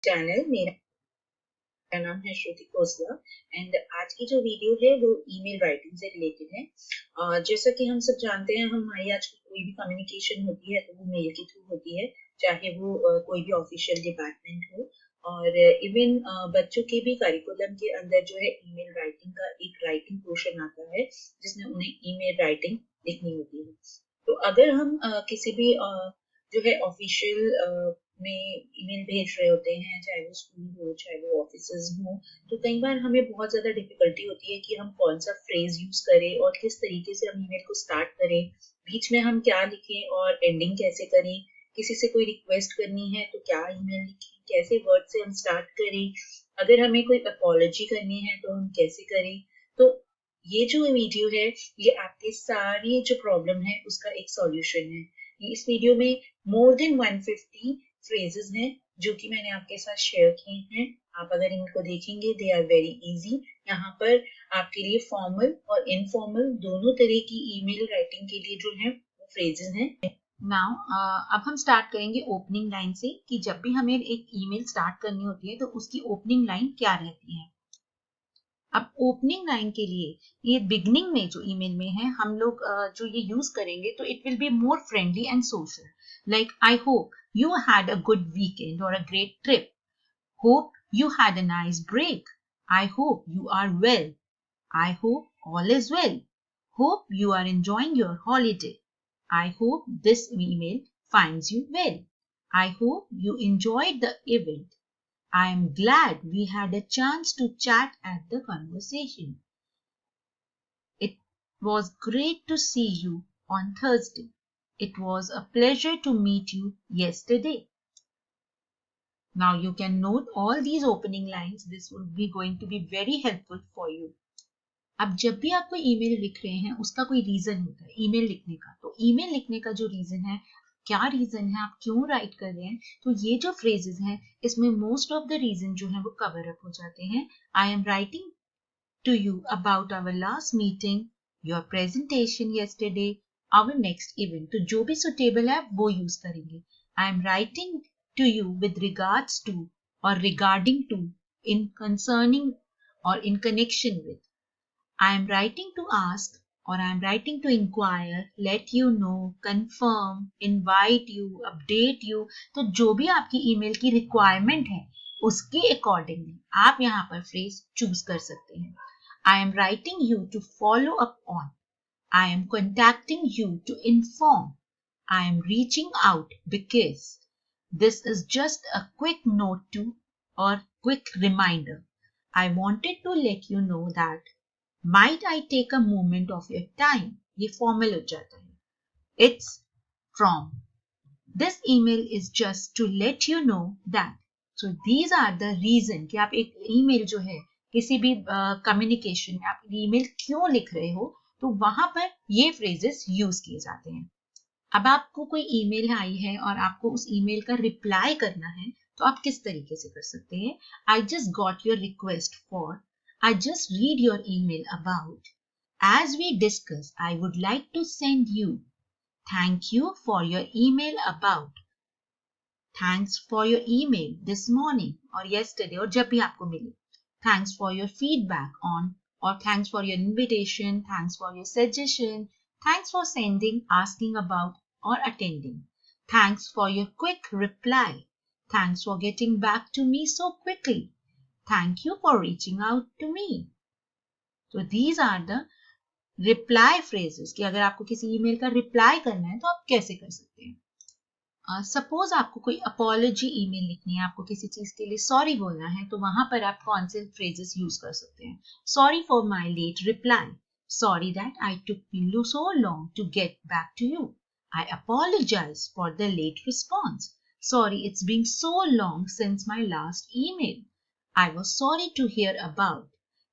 Channel. मेरा नाम है श्रुति खोसला एंड आज की जो वीडियो है वो ईमेल राइटिंग से रिलेटेड है। जैसा कि हम सब जानते हैं, हमारी आज कोई भी कम्युनिकेशन होती है तो वो मेल के थ्रू होती है, चाहे वो कोई भी ऑफिशियल डिपार्टमेंट हो। और इवन बच्चों के भी करिकुलम के अंदर जो है ईमेल राइटिंग का एक राइटिंग पोर्शन आता है जिसमें उन्हें ईमेल राइटिंग लिखनी होती है। तो अगर हम किसी भी जो है ऑफिशियल में ईमेल भेज रहे होते हैं, चाहे वो स्कूल हो चाहे वो ऑफिसेज हो, तो कई बार हमें बहुत ज्यादा डिफिकल्टी होती है कि हम कौन सा फ्रेज यूज करें और किस तरीके से हम ईमेल को स्टार्ट करें, बीच में हम क्या लिखें और एंडिंग कैसे करें। किसी से कोई रिक्वेस्ट करनी है तो क्या ईमेल लिखें, कैसे वर्ड से हम स्टार्ट करें, अगर हमें कोई अपॉलॉजी करनी है तो हम कैसे करें। तो ये जो वीडियो है ये आपके सारी जो प्रॉब्लम है उसका एक सॉल्यूशन है। इस वीडियो में मोर देन 150 फ्रेजेस हैं जो कि मैंने आपके साथ शेयर किए हैं। आप अगर इनको देखेंगे दे आर वेरी इजी। यहाँ पर आपके लिए फॉर्मल और इनफॉर्मल दोनों तरह की ईमेल राइटिंग के लिए जो है फ्रेजेस हैं। नाउ अब हम स्टार्ट करेंगे ओपनिंग लाइन से कि जब भी हमें एक ईमेल स्टार्ट करनी होती है तो उसकी ओपनिंग लाइन क्या रहती है। अब ओपनिंग लाइन के लिए ये बिगनिंग में जो ईमेल में है हम लोग जो ये यूज करेंगे तो it will be more friendly and social, like I hope you had a good weekend or a great trip, hope you had a nice break, I hope you are well, I hope all is well, hope you are enjoying your holiday, I hope this email finds you well, I hope you enjoyed the event, I am glad we had a chance to chat at the conversation, it was great to see you on Thursday, it was a pleasure to meet you yesterday. Now you can note all these opening lines. This will be going to be very helpful for you. अब जब भी आप कोई email लिख रहे हैं उसका कोई रीजन होता है ईमेल लिखने का। तो ईमेल लिखने का जो रीजन है, क्या रीजन है, आप क्यों राइट कर रहे हैं, तो ये जो फ्रेजेस हैं इसमें मोस्ट ऑफ द रीजन जो है वो कवर अप हो जाते हैं। I am writing to you about our last meeting, your presentation yesterday, our next event. तो जो भी सुटेबल है वो यूज करेंगे। I am writing to you with regards to or regarding to, in concerning or in connection with. I am writing to ask or I am writing to inquire, let you know, confirm, invite you, update you. तो जो भी आपकी email की requirement है उसके accordingly आप यहाँ पर फ्रेज चूज कर सकते हैं। I am writing you to follow up on. I am contacting you to inform. I am reaching out because. This is just a quick note to or quick reminder. I wanted to let you know that might I take a moment of your time. ये formal हो जाता है. It's from. This email is just to let you know that. So these are the reason कि आप एक email जो है किसी भी communication में आप email क्यों लिख रहे हो, तो वहां पर ये phrases use किए जाते हैं। अब आपको कोई ईमेल आई है और आपको उस ईमेल का रिप्लाई करना है तो आप किस तरीके से कर सकते हैं। I just got your request for, I just read your email about, as we discuss I would like to send you, thank you for your email about, thanks for your email this morning और yesterday और जब भी आपको मिले, thanks for your feedback on or thanks for your invitation, thanks for your suggestion, thanks for sending, asking about or attending. Thanks for your quick reply. Thanks for getting back to me so quickly. Thank you for reaching out to me. So these are the reply phrases कि अगर आपको किसी email का reply करना है तो आप कैसे कर सकते हैं। सपोज आपको कोई अपॉलॉजी ईमेल लिखनी है, आपको किसी चीज के लिए सॉरी बोलना है, तो वहां पर आप कौन से फ्रेजेस यूज कर सकते हैं। Sorry for my late reply, sorry that I took me so long to get back to you, I apologise for the late response, sorry it's been so long since my last email, I was sorry to hear about,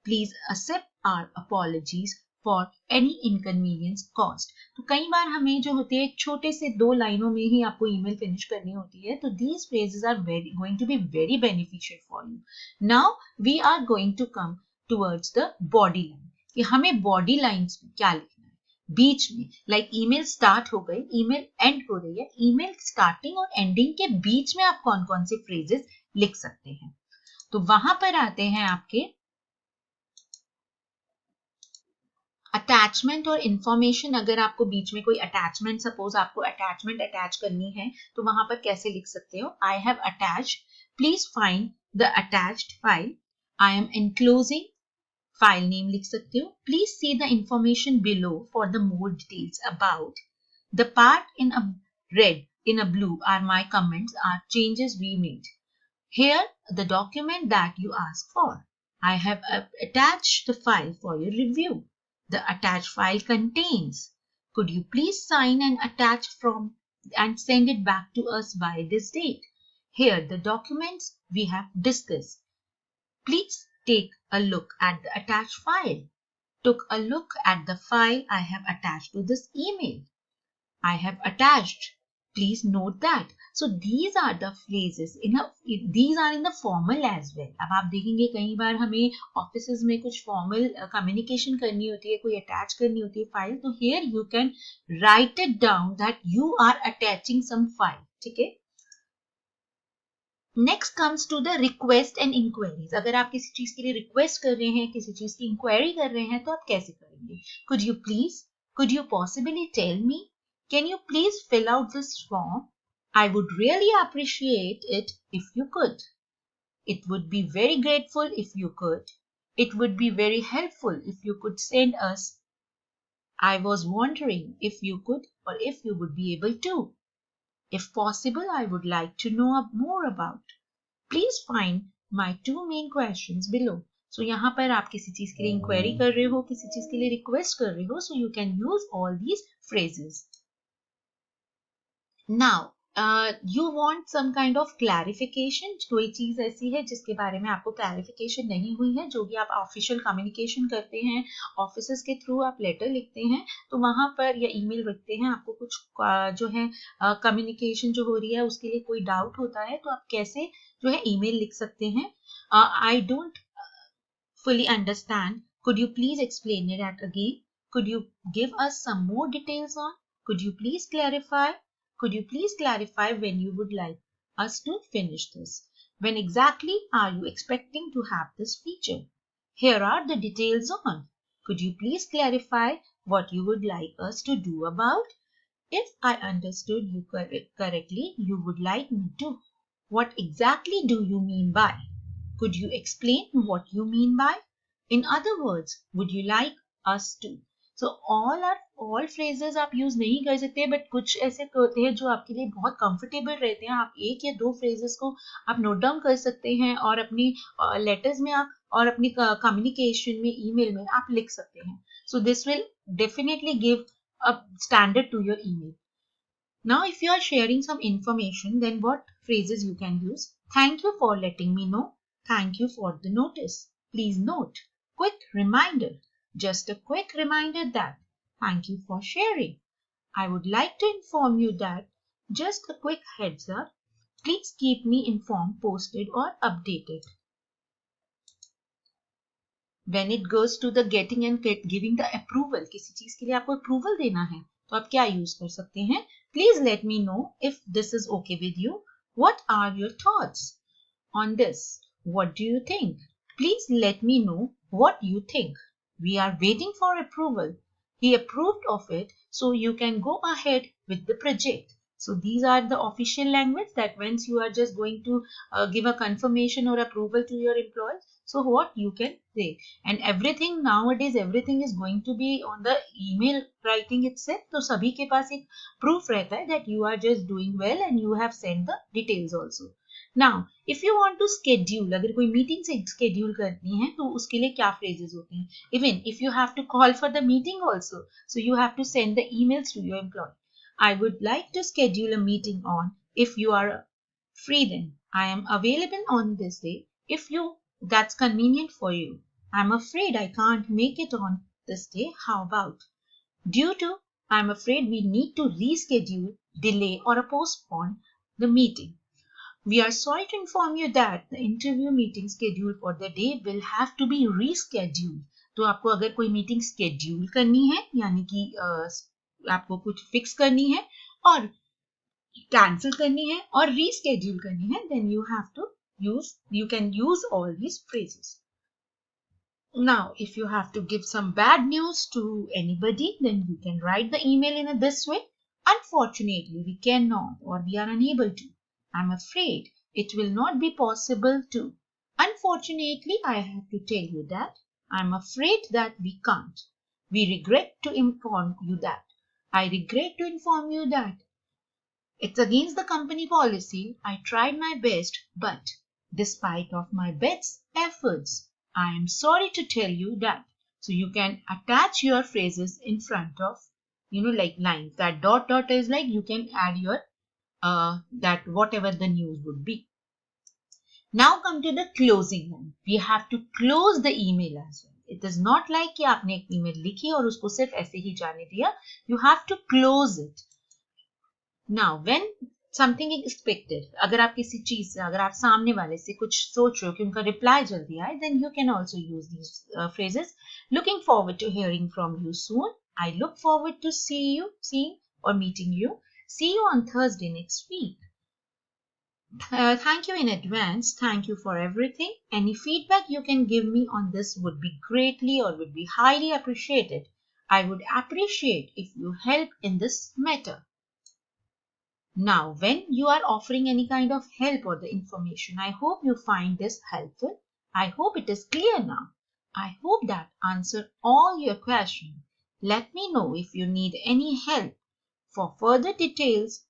please accept our apologies for any inconvenience caused. तो कई बार हमें जो होती है छोटे से 2 लाइनों में ही आपको ईमेल फिनिश करनी होती है, तो these phrases are very going to be very beneficial for you. Now we are going to come towards the body line कि हमें बॉडी लाइन्स में क्या लिखना है। बीच में, लाइक ईमेल स्टार्ट हो गई, ईमेल एंड हो रही है, ईमेल स्टार्टिंग और एंडिंग के बीच में आप कौन कौन से फ्रेजेस लिख सकते हैं। तो वहां पर आते हैं आपके अटैचमेंट और इंफॉर्मेशन। अगर आपको बीच में कोई अटैचमेंट, सपोज आपको अटैचमेंट अटैच करनी है, तो वहां पर कैसे लिख सकते हो, I have attached, please find the attached file, I am enclosing, file name लिख सकते हो, please see the information below for the more details about the part in a red in a blue are my comments are changes we made. Here the document that you asked for. I have attached the file for your review. The attached file contains. Could you please sign and attach from and send it back to us by this date? Here the documents we have discussed. Please take a look at the attached file. Took a look at the file I have attached to this email. I have attached. Please note that. So these are the phrases these are in the formal as well. अब आप देखेंगे कई बार हमें offices में कुछ formal communication करनी होती है, कोई अटैच करनी होती है फाइल, तो here you can write it down that you are attaching some file. ठीक है। Next comes to the request and inquiries. अगर आप किसी चीज के लिए रिक्वेस्ट कर रहे हैं, किसी चीज की इंक्वायरी कर रहे हैं, तो आप कैसे करेंगे? Could you possibly tell me, can you please fill out this form, I would really appreciate it if you could, it would be very grateful if you could, it would be very helpful if you could send us, I was wondering if you could or if you would be able to, if possible I would like to know more about. Please find my two main questions below. So यहाँ पर आप किसी चीज के लिए inquiry कर रहे हो, किसी चीज के लिए रिक्वेस्ट कर रहे हो, so you can use all these phrases. Now you want some kind of clarification. कोई चीज ऐसी है जिसके बारे में आपको क्लैरिफिकेशन नहीं हुई है, जो भी आप ऑफिशियल कम्युनिकेशन करते हैं, ऑफिसेस के थ्रू आप लेटर लिखते हैं, तो वहां पर या ईमेल लिखते हैं, आपको कुछ जो है कम्युनिकेशन जो हो रही है उसके लिए कोई डाउट होता है, तो आप कैसे जो है ईमेल लिख सकते हैं, I don't fully understand. Could you please explain it again? Could you give us some more details on? Could you please clarify? Could you please clarify when you would like us to finish this? When exactly are you expecting to have this feature? Here are the details on. Could you please clarify what you would like us to do about? If I understood you correctly, you would like me to. What exactly do you mean by? Could you explain what you mean by? In other words, would you like us to? So all phrases आप use नहीं कर सकते, but कुछ ऐसे होते हैं जो आपके लिए बहुत comfortable रहते हैं, आप एक या दो phrases को आप note down कर सकते हैं और अपनी letters में आप और अपनी communication में, email में आप लिख सकते हैं. So this will definitely give a standard to your email. Now, if you are sharing some information, then what phrases you can use? Thank you for letting me know. Thank you for the notice. Please note. Quick reminder. Just a quick reminder that. Thank you for sharing. I would like to inform you that. Just a quick heads up. Please keep me informed, posted or updated. When it goes to the getting and giving the approval, किसी चीज के लिए आपको approval देना है, तो आप क्या use कर सकते हैं? Please let me know if this is okay with you. What are your thoughts on this? What do you think? Please let me know what you think. We are waiting for approval. He approved of it, so you can go ahead with the project. So these are the official language that once you are just going to give a confirmation or approval to your employees, so what you can say. And everything nowadays, everything is going to be on the email writing itself. So sabhi ke paas ek proof rehta hai that you are just doing well and you have sent the details also. Now, if you want to schedule, अगर कोई meeting से schedule करनी है, तो उसके लिए क्या phrases होते हैं? Even if you have to call for the meeting also, so you have to send the emails to your employee. I would like to schedule a meeting on, if you are free then. I am available on this day. If that's convenient for you. I'm afraid I can't make it on this day. How about? Due to, I'm afraid we need to reschedule, delay or postpone the meeting. We are sorry to inform you that the interview meeting scheduled for the day will have to be rescheduled. तो आपको अगर कोई meeting schedule करनी है यानी कि आपको कुछ फिक्स करनी है और कैंसिल करनी है और रीस्केड्यूल करनी है, then you can use all these phrases. Now, if you have to give some bad news to anybody, then you can write the email in this way. Unfortunately, we cannot or we are unable to. I'm afraid it will not be possible to. Unfortunately, I have to tell you that. I'm afraid that we can't. We regret to inform you that. I regret to inform you that. It's against the company policy. I tried my best, but despite of my best efforts, I am sorry to tell you that. So you can attach your phrases in front of, like lines. That dot is like you can add your that whatever the news would be. Now come to the closing line. We have to close the email as well. It is not like कि आपने एक email लिखी और उसको सिर्फ ऐसे ही जाने दिया. You have to close it. Now, when something is expected, अगर आप किसी चीज से, अगर आप सामने वाले से कुछ सोच रहे हो कि उनका रिप्लाई जल्दी आए, then you can also use these phrases. Looking forward to hearing from you soon. I look forward to seeing or meeting you. See you on Thursday next week. Thank you in advance. Thank you for everything. Any feedback you can give me on this would be greatly or would be highly appreciated. I would appreciate if you help in this matter. Now, when you are offering any kind of help or the information, I hope you find this helpful. I hope it is clear now. I hope that answered all your questions. Let me know if you need any help. For further details,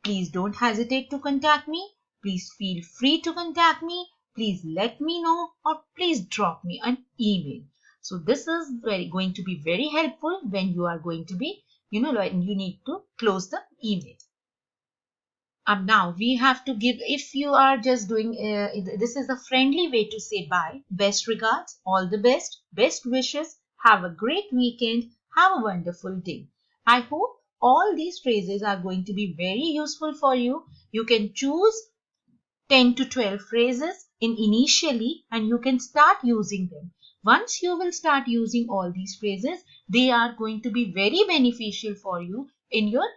please don't hesitate to contact me. Please feel free to contact me. Please let me know or please drop me an email. So this is going to be very helpful when you are going to be, when you need to close the email. Now we have to give, if you are just doing, this is a friendly way to say bye. Best regards, all the best, best wishes, have a great weekend, have a wonderful day. I hope all these phrases are going to be very useful for you. You can choose 10 to 12 phrases initially and you can start using them. Once you will start using all these phrases, they are going to be very beneficial for you in your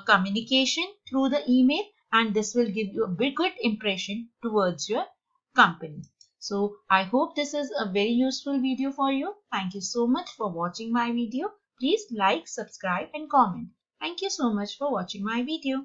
communication through the email, and this will give you a big good impression towards your company. So I hope this is a very useful video for you. Thank you so much for watching my video. Please like, subscribe and comment. Thank you so much for watching my video.